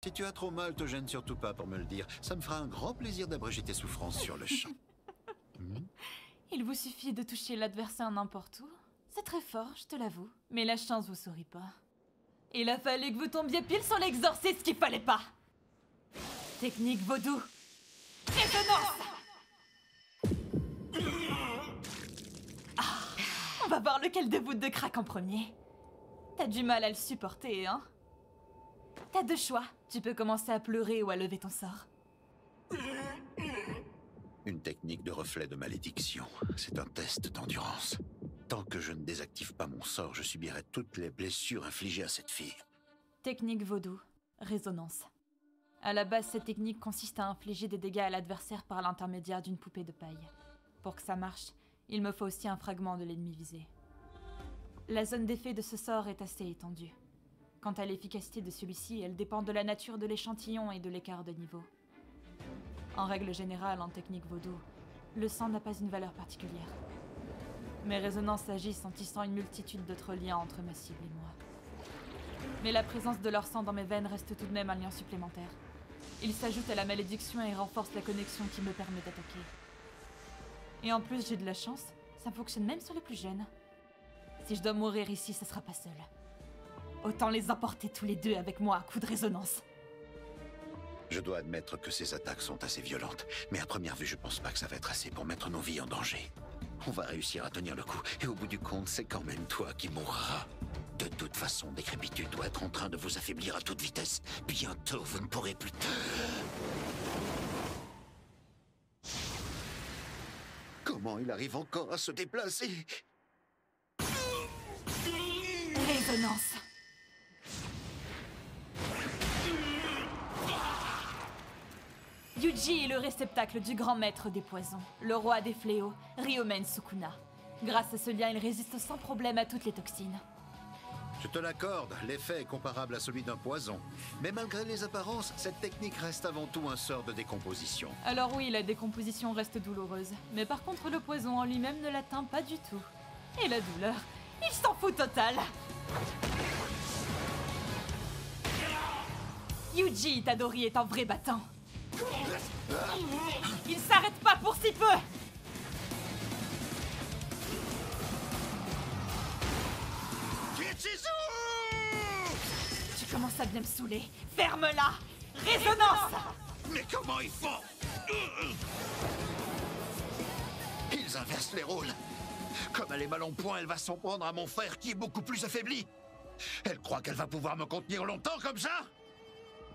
Si tu as trop mal, te gêne surtout pas pour me le dire. Ça me fera un grand plaisir d'abréger tes souffrances sur le champ. Il vous suffit de toucher l'adversaire n'importe où. C'est très fort, je te l'avoue. Mais la chance vous sourit pas. Il a fallu que vous tombiez pile sur l'exorciste qu'il fallait pas. Technique vaudou. Résonance. On va voir lequel de vous deux craque en premier. T'as du mal à le supporter, hein? T'as deux choix. Tu peux commencer à pleurer ou à lever ton sort. Une technique de reflet de malédiction. C'est un test d'endurance. Tant que je ne désactive pas mon sort, je subirai toutes les blessures infligées à cette fille. Technique vaudou. Résonance. À la base, cette technique consiste à infliger des dégâts à l'adversaire par l'intermédiaire d'une poupée de paille. Pour que ça marche, il me faut aussi un fragment de l'ennemi visé. La zone d'effet de ce sort est assez étendue. Quant à l'efficacité de celui-ci, elle dépend de la nature de l'échantillon et de l'écart de niveau. En règle générale, en technique vaudou, le sang n'a pas une valeur particulière. Mes résonances agissent en tissant une multitude d'autres liens entre ma cible et moi. Mais la présence de leur sang dans mes veines reste tout de même un lien supplémentaire. Il s'ajoute à la malédiction et renforce la connexion qui me permet d'attaquer. Et en plus, j'ai de la chance, ça fonctionne même sur les plus jeunes. Si je dois mourir ici, ce sera pas seul. Autant les emporter tous les deux avec moi à coup de résonance. Je dois admettre que ces attaques sont assez violentes, mais à première vue, je pense pas que ça va être assez pour mettre nos vies en danger. On va réussir à tenir le coup, et au bout du compte, c'est quand même toi qui mourras. De toute façon, décrépitude doit être en train de vous affaiblir à toute vitesse. Bientôt, vous ne pourrez plus... Comment il arrive encore à se déplacer? Résonance. Yuji est le réceptacle du grand maître des poisons, le roi des fléaux, Ryomen Sukuna. Grâce à ce lien, il résiste sans problème à toutes les toxines. Je te l'accorde, l'effet est comparable à celui d'un poison. Mais malgré les apparences, cette technique reste avant tout un sort de décomposition. Alors oui, la décomposition reste douloureuse. Mais par contre, le poison en lui-même ne l'atteint pas du tout. Et la douleur, il s'en fout total. Yuji Itadori est un vrai battant. Il s'arrête pas pour si peu. Tu commences à bien me saouler. Ferme-la. Résonance. Mais comment ils font? Ils inversent les rôles. Comme elle est mal en point, elle va s'en prendre à mon frère qui est beaucoup plus affaibli. Elle croit qu'elle va pouvoir me contenir longtemps comme ça?